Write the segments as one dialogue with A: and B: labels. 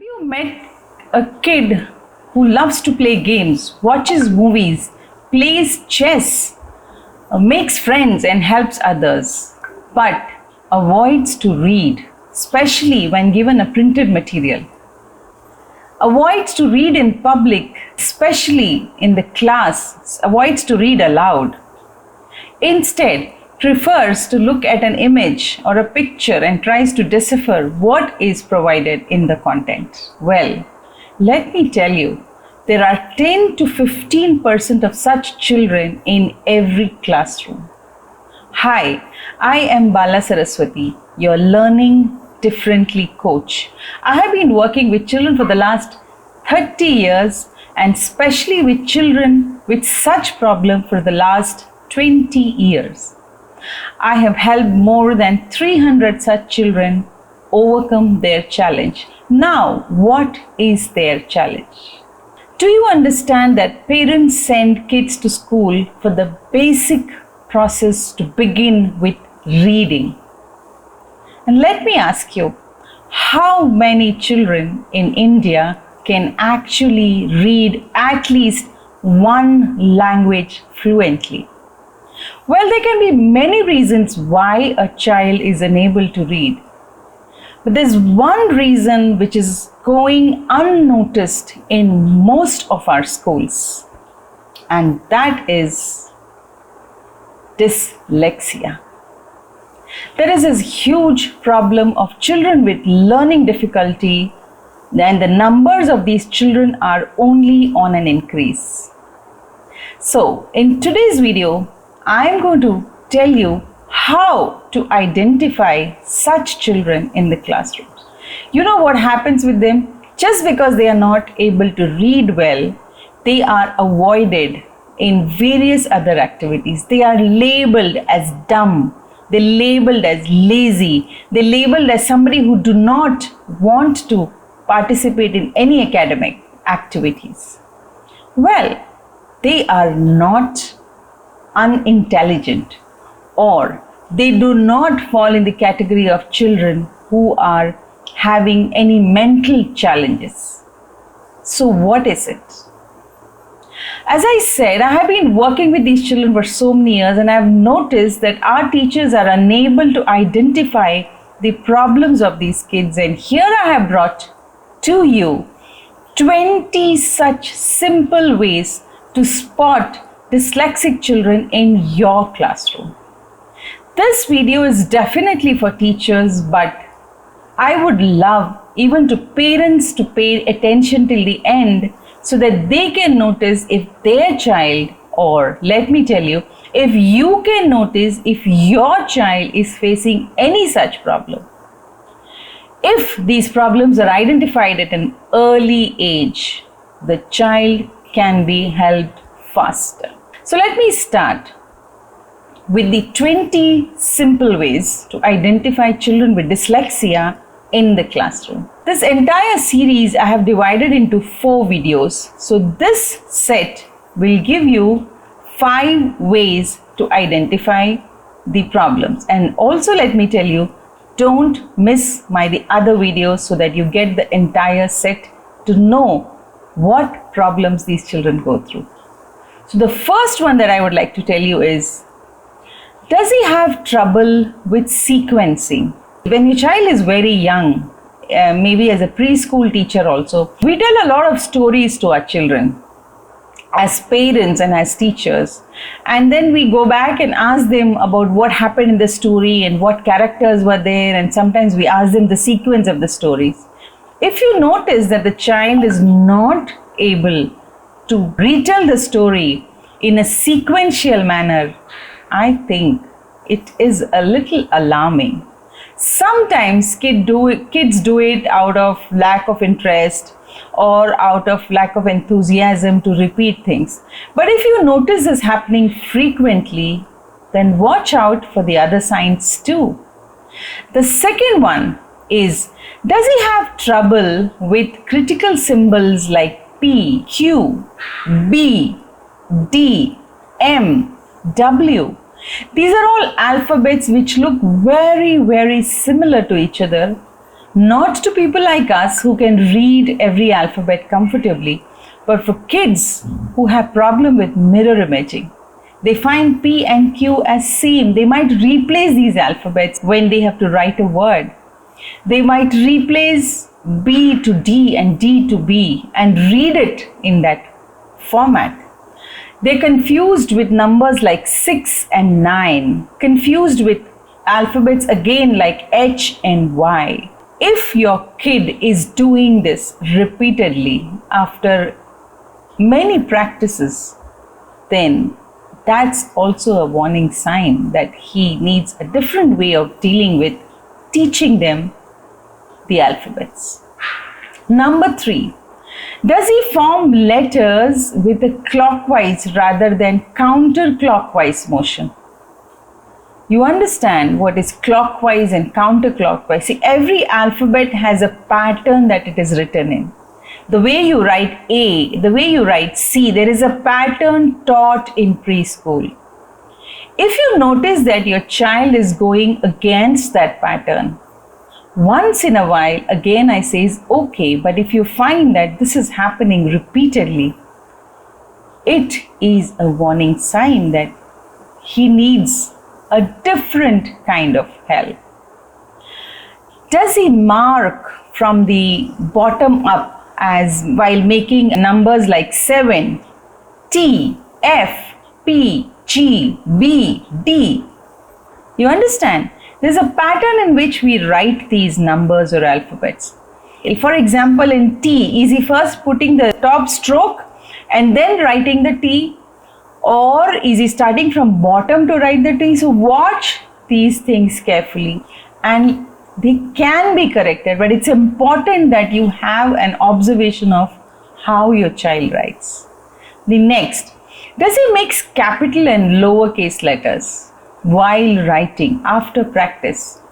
A: Have you met a kid who loves to play games, watches movies, plays chess, makes friends and helps others, but avoids to read, especially when given a printed material? Avoids to read in public, especially in the class, avoids to read aloud. Instead, prefers to look at an image or a picture and tries to decipher what is provided in the content. Well, let me tell you, there are 10 to 15% of such children in every classroom. Hi, I am Bala Saraswati, your Learning Differently coach. I have been working with children for the last 30 years and especially with children with such problem for the last 20 years. I have helped more than 300 such children overcome their challenge. Now, what is their challenge? Do you understand that parents send kids to school for the basic process to begin with reading? And let me ask you, how many children in India can actually read at least one language fluently? Well, there can be many reasons why a child is unable to read. But there's one reason which is going unnoticed in most of our schools, and that is dyslexia. There is this huge problem of children with learning difficulty, and the numbers of these children are only on an increase. So, in today's video, I am going to tell you how to identify such children in the classrooms. You know what happens with them? Just because they are not able to read well, they are avoided in various other activities. They are labeled as dumb. They're labeled as lazy. They're labeled as somebody who do not want to participate in any academic activities. Well, they are not unintelligent, or they do not fall in the category of children who are having any mental challenges. So what is it? As I said, I have been working with these children for so many years, and I have noticed that our teachers are unable to identify the problems of these kids. And here I have brought to you 20 such simple ways to spot dyslexic children in your classroom. This video is definitely for teachers, but I would love even to parents to pay attention till the end so that they can notice if their child, or let me tell you, if you can notice if your child is facing any such problem. If these problems are identified at an early age, the child can be helped faster. So let me start with the 20 simple ways to identify children with dyslexia in the classroom. This entire series I have divided into 4 videos. So this set will give you 5 ways to identify the problems. And also let me tell you, don't miss the other videos so that you get the entire set to know what problems these children go through. So the first one that I would like to tell you is, does he have trouble with sequencing? When your child is very young, maybe as a preschool teacher also, we tell a lot of stories to our children as parents and as teachers. And then we go back and ask them about what happened in the story and what characters were there. And sometimes we ask them the sequence of the stories. If you notice that the child is not able to retell the story in a sequential manner, I think it is a little alarming. Sometimes kids do it out of lack of interest or out of lack of enthusiasm to repeat things. But if you notice this happening frequently, then watch out for the other signs too. The second one is, does he have trouble with critical symbols like P, Q, B, D, M, W? These are all alphabets which look very, very similar to each other, Not to people like us who can read every alphabet comfortably, but for kids who have problem with mirror imaging. They find P and Q as same. They might replace these alphabets when they have to write a word. They might replace B to D and D to B and read it in that format. They're confused with numbers like 6 and 9, confused with alphabets again like H and Y. If your kid is doing this repeatedly after many practices, then that's also a warning sign that he needs a different way of dealing with teaching them the alphabets. Number 3, does he form letters with a clockwise rather than counterclockwise motion? You understand what is clockwise and counterclockwise. See, every alphabet has a pattern that it is written in. The way you write A, the way you write C, there is a pattern taught in preschool. If you notice that your child is going against that pattern, once in a while, again I say is okay, but if you find that this is happening repeatedly, it is a warning sign that he needs a different kind of help. Does he mark from the bottom up as while making numbers like 7, T, F, P, G, B, D? You understand? There's a pattern in which we write these numbers or alphabets. For example, in T, is he first putting the top stroke and then writing the T? Or is he starting from bottom to write the T? So watch these things carefully and they can be corrected, but it's important that you have an observation of how your child writes. The next, does he mix capital and lowercase letters while writing after practice?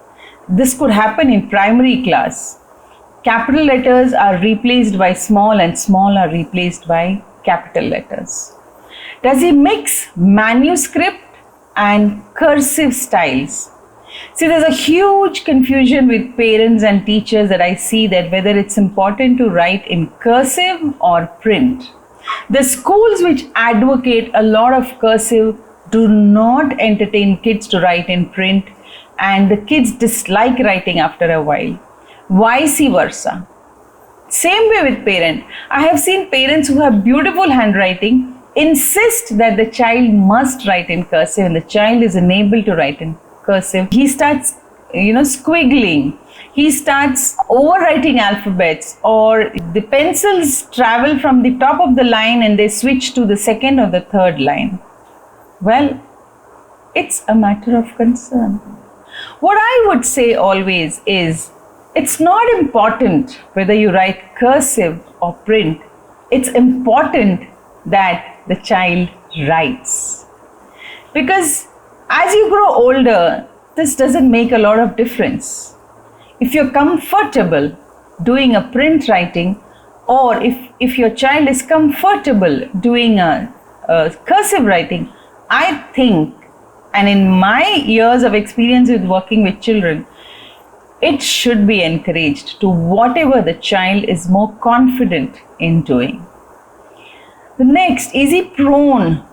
A: This could happen in primary class. Capital letters are replaced by small and small are replaced by capital letters. Does he mix manuscript and cursive styles? See, there's a huge confusion with parents and teachers that I see that whether it's important to write in cursive or print. The schools which advocate a lot of cursive do not entertain kids to write in print, and the kids dislike writing after a while. Vice versa. Same way with parent. I have seen parents who have beautiful handwriting insist that the child must write in cursive and the child is unable to write in cursive. He starts, squiggling. He starts overwriting alphabets, or the pencils travel from the top of the line and they switch to the second or the third line. Well, it's a matter of concern. What I would say always is, it's not important whether you write cursive or print. It's important that the child writes. Because as you grow older, this doesn't make a lot of difference. If you're comfortable doing a print writing, or if your child is comfortable doing a cursive writing, I think, and in my years of experience with working with children, it should be encouraged to whatever the child is more confident in doing. The next, is he prone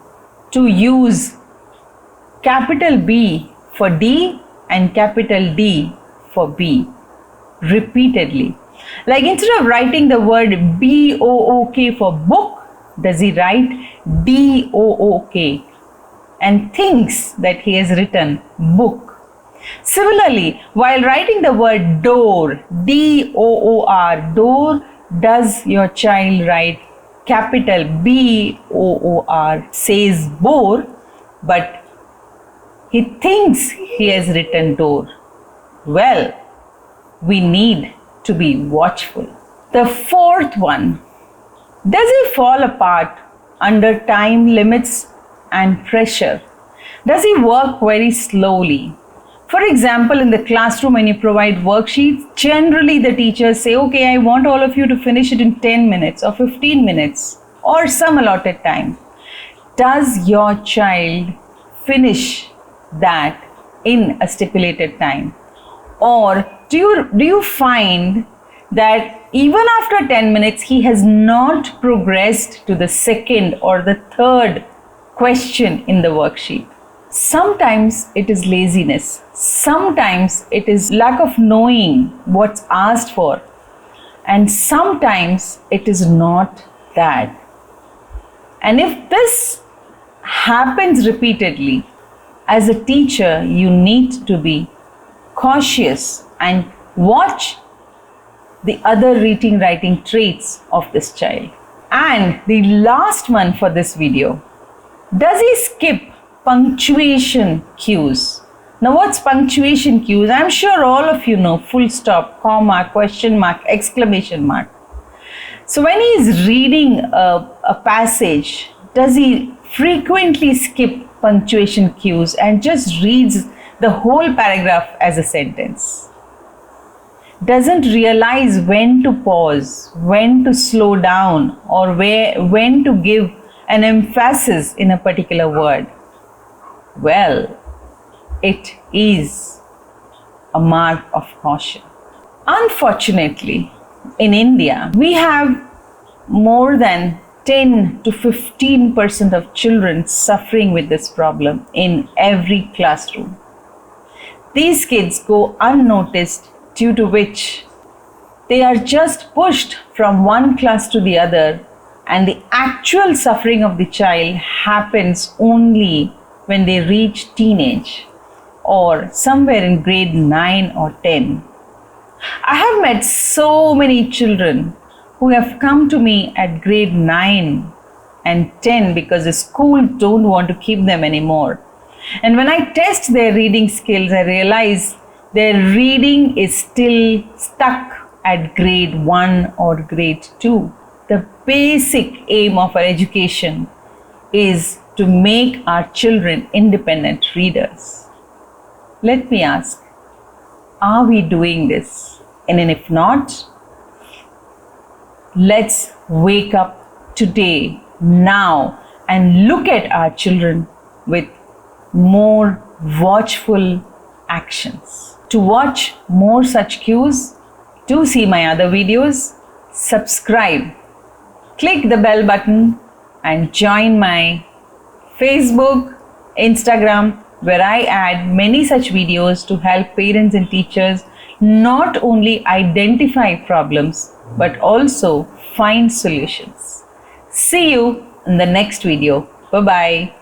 A: to use capital B for D and capital D for B repeatedly? Like instead of writing the word B-O-O-K for book, does he write D-O-O-K and thinks that he has written book? Similarly, while writing the word door, D-O-O-R, door, does your child write capital B-O-O-R, says bore, but he thinks he has written door? Well, we need to be watchful. The fourth one, does he fall apart under time limits and pressure? Does he work very slowly? For example, in the classroom when you provide worksheets, generally the teachers say, okay, I want all of you to finish it in 10 minutes or 15 minutes or some allotted time. Does your child finish that in a stipulated time? Or do you find that even after 10 minutes, he has not progressed to the second or the third question in the worksheet? Sometimes it is laziness. Sometimes it is lack of knowing what's asked for. And sometimes it is not that. And if this happens repeatedly, as a teacher, you need to be cautious and watch the other reading writing traits of this child. And the last one for this video, does he skip punctuation cues? Now what's punctuation cues? I'm sure all of you know: full stop, comma, question mark, exclamation mark. So when he is reading a passage, does he frequently skip punctuation cues and just reads the whole paragraph as a sentence? Doesn't realize when to pause, when to slow down, or when to give an emphasis in a particular word? Well, it is a mark of caution. Unfortunately, in India, we have more than 10 to 15% of children suffering with this problem in every classroom. These kids go unnoticed, due to which they are just pushed from one class to the other, and the actual suffering of the child happens only when they reach teenage or somewhere in grade 9 or 10. I have met so many children who have come to me at grade 9 and 10 because the school don't want to keep them anymore. And when I test their reading skills, I realize their reading is still stuck at grade 1 or grade 2. The basic aim of our education is to make our children independent readers. Let me ask, are we doing this? And if not, let's wake up today, now, and look at our children with more watchful actions. To watch more such cues, do see my other videos, subscribe, click the bell button, and join my Facebook, Instagram, where I add many such videos to help parents and teachers not only identify problems but also find solutions. See you in the next video. Bye-bye.